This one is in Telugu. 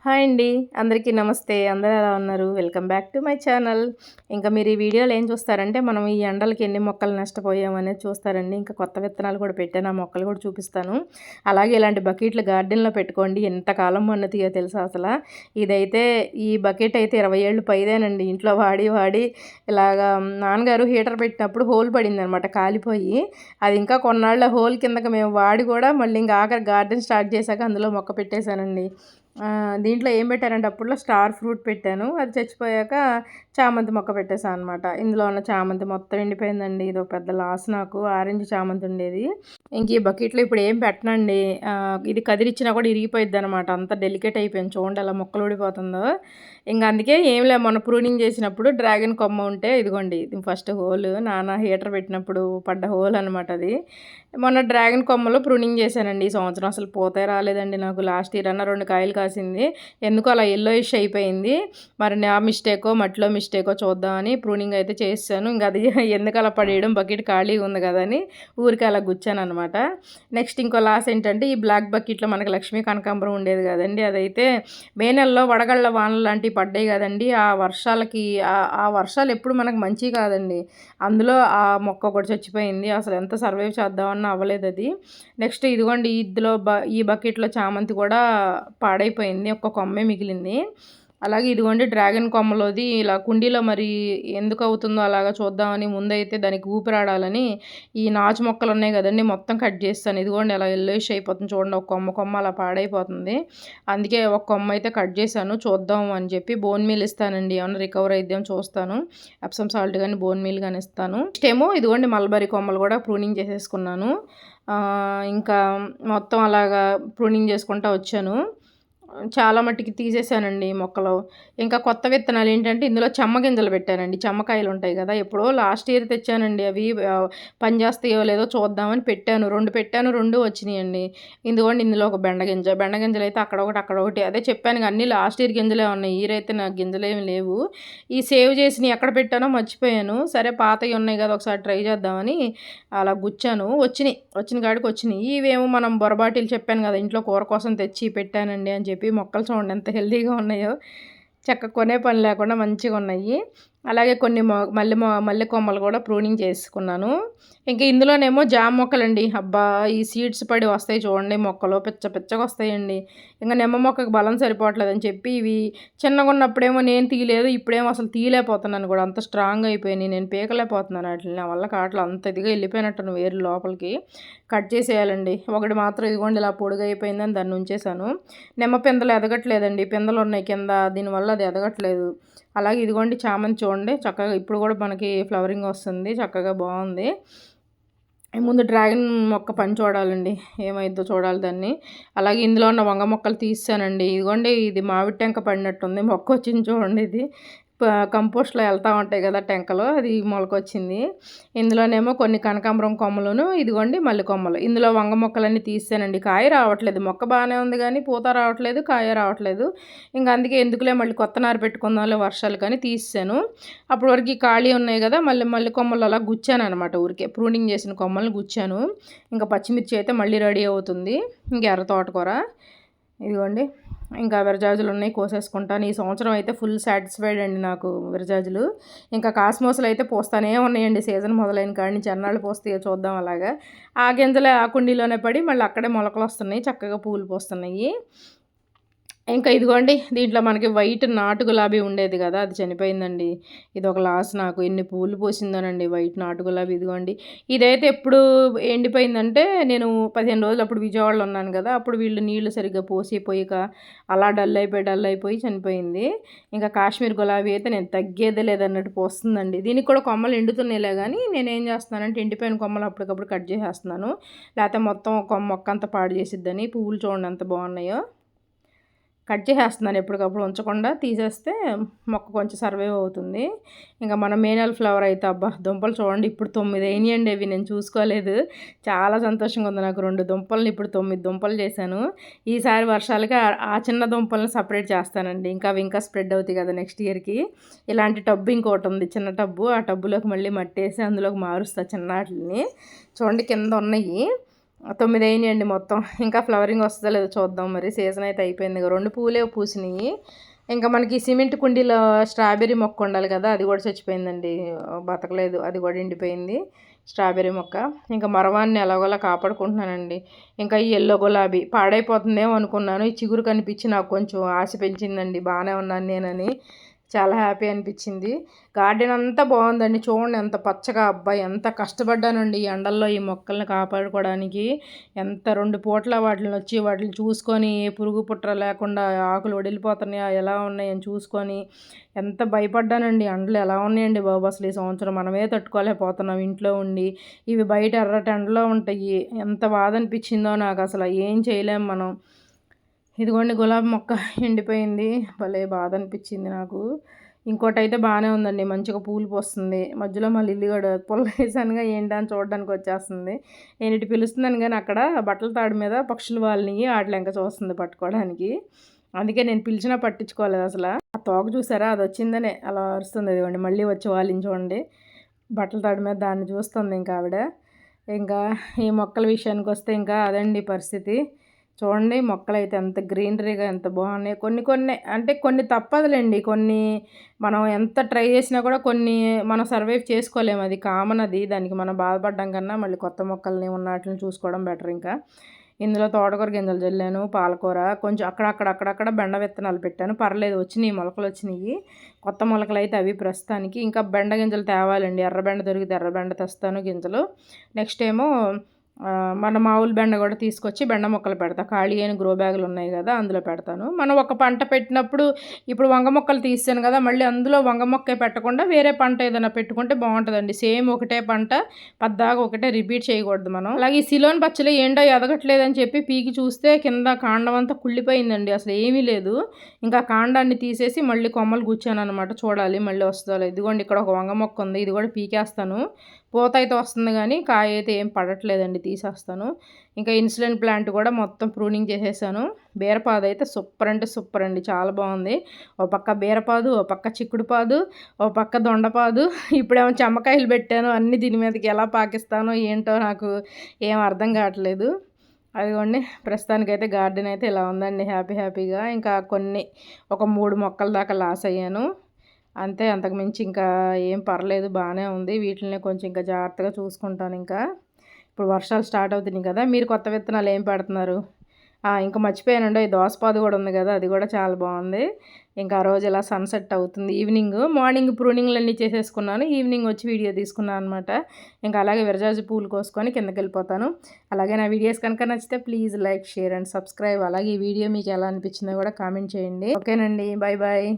హాయ్ అండి. అందరికీ నమస్తే. అందరూ ఎలా ఉన్నారు? Welcome back to my channel. ఇంకా మీరు ఈ వీడియోలో ఏం చూస్తారంటే, మనం ఈ ఎండలకి ఎన్ని మొక్కలు నష్టపోయామనేది చూస్తారండి. ఇంకా కొత్త విత్తనాలు కూడా పెట్టాను. ఆ మొక్కలు కూడా చూపిస్తాను. అలాగే ఇలాంటి బకెట్లు గార్డెన్‌లో పెట్టుకోండి. ఎంతకాలం మన్నుతాయో తెలుసా అసల. ఇదైతే ఈ బకెట్ అయితే 20 ఏళ్ళు పైదేనండి. ఇంట్లో వాడి వాడి ఇలాగా నాన్నగారు హీటర్ పెట్టినప్పుడు హోల్ పడిందనమాట కాలిపోయి. అది ఇంకా కొన్నాళ్ళ హోల్ కిందకి మేము వాడి కూడా మళ్ళీ ఇంకా ఆఖరి గార్డెన్ స్టార్ట్ చేశాక అందులో మొక్క పెట్టేశానండి. దీంట్లో ఏం పెట్టానంటే అప్పట్లో స్టార్ ఫ్రూట్ పెట్టాను. అది చచ్చిపోయాక చామంతి మొక్క పెట్టేసాను అనమాట. ఇందులో ఉన్న చామంతి మొత్తం ఎండిపోయిందండి. ఇదో పెద్ద లాస్ నాకు. ఆరెంజ్ చామంతి ఉండేది. ఇంక ఈ బకెట్లో ఇప్పుడు ఏం పెట్టనండి. ఇది కదిరిచ్చినా కూడా ఇరిగిపోయిద్ది అనమాట. అంత డెలికేట్ అయిపోయింది. చూడండి అలా మొక్కలు ఊడిపోతుందో. ఇంక అందుకే ఏం లే, మొన్న ప్రూనింగ్ చేసినప్పుడు డ్రాగన్ కొమ్మ ఉంటే ఇదిగోండి ఇది ఫస్ట్ హోల్. నాన్న హీటర్ పెట్టినప్పుడు పడ్డ హోల్ అనమాట అది. మొన్న డ్రాగన్ కొమ్మలో ప్రూనింగ్ చేశానండి. ఈ సంవత్సరం అసలు పూతే రాలేదండి నాకు. లాస్ట్ ఇయర్ అన్న 2 కాయలు కాసింది. ఎందుకో అలా ఎల్లోయిష్ అయిపోయింది. మరి నా మిస్టేకో మట్టిలో మిస్టేకో చూద్దామని ప్రూనింగ్ అయితే చేసాను. ఇంక అది ఎందుకు అలా పడేయడం, బకెట్ ఖాళీగా ఉంది కదా అని ఊరికి అలా గుచ్చాను అనమాట. నెక్స్ట్ ఇంకో లాస్ ఏంటంటే, ఈ బ్లాక్ బకెట్లో మనకి లక్ష్మీ కనకాంబరం ఉండేది కదండి. అదైతే మే నెలలో వడగళ్ళ వానలు లాంటివి పడ్డాయి కదండి. ఆ వర్షాలకి ఆ వర్షాలు ఎప్పుడు మనకు మంచి కాదండి. అందులో ఆ మొక్క కూడా చచ్చిపోయింది. అసలు ఎంత సర్వైవ్ చేద్దామన్నా అవ్వలేదు అది. నెక్స్ట్ ఇదిగోండి ఇందులో ఈ బకెట్లో చామంతి కూడా పాడైపోయింది. ఒక్క కొమ్మే మిగిలింది. అలాగే ఇదిగోండి డ్రాగన్ కొమ్మలోది ఇలా కుండీలో మరి ఎందుకు అవుతుందో అలాగా చూద్దామని ముందైతే దానికి ఊపిరాడాలని ఈ నాచు మొక్కలు ఉన్నాయి కదండి మొత్తం కట్ చేస్తాను. ఇదిగోండి అలా ఎల్లోయిష్ అయిపోతుంది చూడండి. ఒక కొమ్మ అలా పాడైపోతుంది. అందుకే ఒక కొమ్మ అయితే కట్ చేశాను చూద్దాం అని చెప్పి. బోన్ మీల్ ఇస్తానండి, ఏమన్నా రికవర్ అయిద్దాం చూస్తాను. ఎప్సమ్ సాల్ట్ కానీ బోన్ మీల్ కానీ ఇస్తాను. నెక్స్ట్ ఏమో ఇదిగోండి మల్బరీ కొమ్మలు కూడా ప్రూనింగ్ చేసేసుకున్నాను. ఇంకా మొత్తం అలాగా ప్రూనింగ్ చేసుకుంటూ వచ్చాను. చాలా మట్టికి తీసేసానండి మొక్కలు. ఇంకా కొత్త విత్తనాలు ఏంటంటే ఇందులో చెమ్మ గింజలు పెట్టానండి. చెమ్మకాయలు ఉంటాయి కదా, ఎప్పుడో లాస్ట్ ఇయర్ తెచ్చానండి. అవి పనిచేస్తాయో లేదో చూద్దామని పెట్టాను. 2 పెట్టాను, 2 వచ్చినాయండి. ఇదిగోండి ఇందులో ఒక బెండగింజలు అయితే అక్కడ ఒకటి. అదే చెప్పాను కదా, అన్నీ లాస్ట్ ఇయర్ గింజలే ఉన్నాయి. ఇయర్ అయితే నాకు గింజలేమి లేవు. ఈ సేవ్ చేసినవి ఎక్కడ పెట్టానో మర్చిపోయాను. సరే పాతవి ఉన్నాయి కదా ఒకసారి ట్రై చేద్దామని అలా గుచ్చాను. వచ్చిన కాడికి వచ్చినాయి. ఇవేమో మనం బొరబాటీలు చెప్పాను కదా ఇంట్లో కూర కోసం తెచ్చి పెట్టానండి అని చెప్పి. మొక్కలు చూడండి ఎంత హెల్తీగా ఉన్నాయో. చక్కగా కొనే పని లేకుండా మంచిగా ఉన్నాయి. అలాగే కొన్ని మల్లె కొమ్మలు కూడా ప్రూనింగ్ చేసుకున్నాను. ఇంకా ఇందులోనేమో జామ మొక్కలండి. అబ్బా ఈ సీడ్స్ పడి వస్తాయి చూడండి మొక్కలు పిచ్చగా వస్తాయండి. ఇంకా నిమ్మ మొక్కకు బలం సరిపోవట్లేదని చెప్పి ఇవి చిన్నగా ఉన్నప్పుడేమో నేను తీయలేదు, ఇప్పుడేమో అసలు తీయలేకపోతున్నాను కూడా. అంత స్ట్రాంగ్ అయిపోయినాయి, నేను పీకలేకపోతున్నాను వాటిని. నా వల్ల కావట్లేదు, అంత ఇదిగా వెళ్ళిపోయినట్టు వేరు లోపలికి. కట్ చేసేయాలండి. ఒకటి మాత్రం ఇదిగోండి ఇలా పొడుగు అయిపోయిందని దాన్ని ఉంచేసాను. నిమ్మ పిందెలు ఎదగట్లేదండి, పిందెలు ఉన్నాయి కింద, దీనివల్ల అది ఎదగట్లేదు. అలాగే ఇదిగోండి చామంతి చూడండి చక్కగా ఇప్పుడు కూడా మనకి ఫ్లవరింగ్ వస్తుంది, చక్కగా బాగుంది. ముందు డ్రాగన్ మొక్క పని చూడాలండి, ఏమైద్దో చూడాలి దాన్ని. అలాగే ఇందులో ఉన్న వంగ మొక్కలు తీసానండి. ఇదిగోండి ఇది మామిడి టెంక పడినట్టుంది, మొక్క వచ్చింది చూడండి. ఇది కంపోస్ట్లో వెళ్తూ ఉంటాయి కదా టెంకలో, అది మొలకొచ్చింది. ఇందులోనేమో కొన్ని కనకాంబరం కొమ్మలను, ఇదిగోండి మల్లి కొమ్మలు. ఇందులో వంగ మొక్కలన్నీ తీసానండి. కాయ రావట్లేదు, మొక్క బాగానే ఉంది కానీ పూత రావట్లేదు, కాయ రావట్లేదు. ఇంకా అందుకే ఎందుకులే మళ్ళీ కొత్త నారు పెట్టుకుందాంలే వర్షాలు కానీ తీసాను. అప్పటి వరకు ఖాళీ ఉన్నాయి కదా, మళ్ళీ కొమ్మలు అలా గుచ్చాను అనమాట. ఊరికే ప్రూనింగ్ చేసిన కొమ్మల్ని గుచ్చాను. ఇంకా పచ్చిమిర్చి అయితే మళ్ళీ రెడీ అవుతుంది. ఇంకా ఎర్ర తోటకూర ఇదిగోండి. ఇంకా విరజాజులు ఉన్నాయి, కోసేసుకుంటాను. ఈ సంవత్సరం అయితే ఫుల్ సాటిస్ఫైడ్ అండి నాకు విరజాజులు. ఇంకా కాస్మోస్లు అయితే పోస్తానే ఉన్నాయండి. సీజన్ మొదలైన కాడి నుంచి ఎన్నాళ్ళు పోస్తాయో చూద్దాం. అలాగా ఆ గింజలే ఆ కుండీలోనే పడి మళ్ళీ అక్కడే మొలకలు వస్తున్నాయి, చక్కగా పూలు పోస్తున్నాయి. ఇంకా ఇదిగోండి దీంట్లో మనకి వైట్ నాటు గులాబీ ఉండేది కదా, అది చనిపోయిందండి. ఇది ఒక లాస్ నాకు. ఎన్ని పూలు పోసిందోనండి వైట్ నాటు గులాబీ. ఇదిగోండి ఇదైతే ఎప్పుడు ఎండిపోయిందంటే, నేను 15 రోజులు అప్పుడు విజయవాడలో ఉన్నాను కదా, అప్పుడు వీళ్ళు నీళ్లు సరిగ్గా పోయిక అలా డల్ అయిపోయి చనిపోయింది. ఇంకా కాశ్మీర్ గులాబీ అయితే నేను తగ్గేదే లేదన్నట్టు పోస్తుందండి. దీనికి కూడా కొమ్మలు ఎండుతున్నాయిలే కానీ నేనేం చేస్తున్నానంటే ఎండిపోయిన కొమ్మలు అప్పటికప్పుడు కట్ చేసేస్తున్నాను, లేకపోతే మొత్తం మొక్క అంతా పాడు చేసిద్దని. పువ్వులు చూడండి ఎంత బాగున్నాయో. కట్ చేసేస్తున్నాను ఎప్పటికప్పుడు, ఉంచకుండా తీసేస్తే మొక్క కొంచెం సర్వైవ్ అవుతుంది. ఇంకా మన మే నెల ఫ్లవర్ అయితే అబ్బా దుంపలు చూడండి ఇప్పుడు 9 అయినాయండి. అవి నేను చూసుకోలేదు. చాలా సంతోషంగా ఉంది నాకు. 2 దుంపల్ని ఇప్పుడు 9 దుంపలు చేశాను. ఈసారి వర్షాలకి ఆ చిన్న దుంపల్ని సపరేట్ చేస్తానండి. ఇంకా అవి ఇంకా స్ప్రెడ్ అవుతాయి కదా నెక్స్ట్ ఇయర్కి. ఇలాంటి టబ్బు ఇంకోటి ఉంది, చిన్న టబ్బు. ఆ టబ్బులోకి మళ్ళీ మట్టేసి అందులోకి మారుస్తా చిన్న వాటిని. చూడండి కింద ఉన్నాయి. 9 అయినాయండి మొత్తం. ఇంకా ఫ్లవరింగ్ వస్తుందో లేదో చూద్దాం మరి. సీజన్ అయితే అయిపోయింది. 2 పూలే పూసినాయి. ఇంకా మనకి సిమెంట్ కుండీలో స్ట్రాబెర్రీ మొక్క ఉండాలి కదా, అది కూడా చచ్చిపోయిందండి. బతకలేదు, అది కూడా ఎండిపోయింది స్ట్రాబెర్రీ మొక్క. ఇంకా మరవాన్ని ఎలాగోలా కాపాడుకుంటున్నానండి. ఇంకా ఈ ఎల్లో గులాబీ పాడైపోతుందేమో అనుకున్నాను. ఈ చిగురు కనిపించి నాకు కొంచెం ఆశ పెంచిందండి, బాగానే ఉన్నాను నేనని. చాలా హ్యాపీ అనిపించింది. గార్డెన్ అంతా బాగుందండి. చూడండి ఎంత పచ్చగా, అబ్బాయి ఎంత కష్టపడ్డానండి ఈ ఎండల్లో ఈ మొక్కల్ని కాపాడుకోవడానికి. ఎంత 2 పూట్ల వాటిని చూసుకొని, పురుగు పుట్ర లేకుండా ఆకులు వడిలిపోతున్నాయా ఎలా ఉన్నాయని చూసుకొని ఎంత భయపడ్డానండి. ఎండలు ఎలా ఉన్నాయండి బాబు అసలు ఈ సంవత్సరం. మనమే తట్టుకోలేకపోతున్నాం ఇంట్లో ఉండి. ఇవి బయట ఎర్రటి ఎండలో ఉంటాయి. ఎంత బాధ అనిపించిందో నాకు అసలు. ఏం చేయలేం మనం. ఇదిగోండి గులాబీ మొక్క ఎండిపోయింది. భలే బాధ అనిపించింది నాకు. ఇంకోటి అయితే బాగానే ఉందండి, మంచిగా పూలు పోస్తుంది. మధ్యలో మా లిల్లీ కూడా పుల్ల వేసానుగా ఏంటని చూడడానికి వచ్చేస్తుంది. నేను ఇటు పిలుస్తున్నాను కానీ అక్కడ బట్టల తాడు మీద పక్షులు వాళ్ళని వాటి ఇంకా చూస్తుంది పట్టుకోవడానికి. అందుకే నేను పిలిచినా పట్టించుకోలేదు అసలు. ఆ తోక చూసారా, అది వచ్చిందనే అలా అరుస్తుంది. ఇదిగోండి మళ్ళీ వచ్చి వాళ్ళని చూడండి, బట్టల తాడు మీద దాన్ని చూస్తుంది ఇంకా ఆవిడ. ఇంకా ఈ మొక్కల విషయానికి వస్తే ఇంకా అదండి పరిస్థితి. చూడండి మొక్కలు అయితే ఎంత గ్రీనరీగా ఎంత బాగున్నాయి. కొన్ని అంటే కొన్ని తప్పదులేండి. కొన్ని మనం ఎంత ట్రై చేసినా కూడా కొన్ని మనం సర్వైవ్ చేసుకోలేము. అది కామన్. అది దానికి మనం బాధపడడం కన్నా మళ్ళీ కొత్త మొక్కల్ని ఉన్న వాటిని చూసుకోవడం బెటర్. ఇంకా ఇందులో తోటకూర గింజలు జల్లాను, పాలకూర కొంచెం అక్కడక్కడ బెండ విత్తనాలు పెట్టాను. పర్లేదు వచ్చినాయి, మొలకలు వచ్చినాయి. కొత్త మొలకలు అయితే అవి ప్రస్తుతానికి. ఇంకా బెండ గింజలు తేవాలండి. ఎర్రబెండ దొరికితే ఎర్రబెండ తెస్తాను గింజలు. నెక్స్ట్ ఏమో మన మామూలు బెండ కూడా తీసుకొచ్చి బెండ మొక్కలు పెడతా. ఖాళీ అయిన గ్రో బ్యాగులు ఉన్నాయి కదా, అందులో పెడతాను. మనం ఒక పంట పెట్టినప్పుడు ఇప్పుడు వంగ మొక్కలు తీసాను కదా, మళ్ళీ అందులో వంగ మొక్కే పెట్టకుండా వేరే పంట ఏదైనా పెట్టుకుంటే బాగుంటుందండి. సేమ్ ఒకటే పంట పద్దాగా ఒకటే రిపీట్ చేయకూడదు మనం. అలాగే ఈ సిలోన్ పచ్చలు ఏంటో ఎదగట్లేదని చెప్పి పీకి చూస్తే కింద కాండం అంతా కుళ్ళిపోయిందండి, అసలు ఏమీ లేదు. ఇంకా కాండాన్ని తీసేసి మళ్ళీ కొమ్మలు కూర్చాను అనమాట. చూడాలి మళ్ళీ వస్తుందో. ఇదిగోండి ఇక్కడ ఒక వంగ మొక్క ఉంది, ఇది కూడా పీకేస్తాను. పూత అయితే వస్తుంది కానీ కాయ అయితే ఏం పడట్లేదండి, తీసేస్తాను. ఇంకా ఇన్సులిన్ ప్లాంట్ కూడా మొత్తం ప్రూనింగ్ చేసేసాను. బీరపాదు అయితే సూపర్ అంటే సూపర్ అండి, చాలా బాగుంది. ఓ పక్క బీరపాదు, ఓ పక్క చిక్కుడుపాదు, ఓ పక్క దొండపాదు. ఇప్పుడేమో చెమ్మకాయలు పెట్టాను. అన్నీ దీని మీదకి ఎలా పాకిస్తానో ఏంటో నాకు ఏం అర్థం కావట్లేదు. అదిగోండి ప్రస్తుతానికైతే గార్డెన్ అయితే ఇలా ఉందండి, హ్యాపీగా. ఇంకా ఒక 3 మొక్కల దాకా లాస్ అయ్యాను అంతే. అంతకుమించి ఇంకా ఏం పర్లేదు, బాగానే ఉంది. వీటిని కొంచెం ఇంకా జాగ్రత్తగా చూసుకుంటాను. ఇంకా ఇప్పుడు వర్షాలు స్టార్ట్ అవుతున్నాయి కదా. మీరు కొత్త విత్తనాలు ఏం పెడుతున్నారు? ఇంకా మర్చిపోయానండి, ఈ దోసపాదు కూడా ఉంది కదా, అది కూడా చాలా బాగుంది. ఇంకా ఆ రోజు ఇలా సన్సెట్ అవుతుంది. మార్నింగ్ ప్రూనింగ్లు అన్నీ చేసేసుకున్నాను. ఈవినింగ్ వచ్చి వీడియో తీసుకున్నాను అనమాట. ఇంకా అలాగే విరజాజి పూలు కోసుకొని కిందకి వెళ్ళిపోతాను. అలాగే నా వీడియోస్ కనుక నచ్చితే please like, share and subscribe. అలాగే ఈ వీడియో మీకు ఎలా అనిపించిందో కూడా కామెంట్ చేయండి. ఓకేనండి, బాయ్.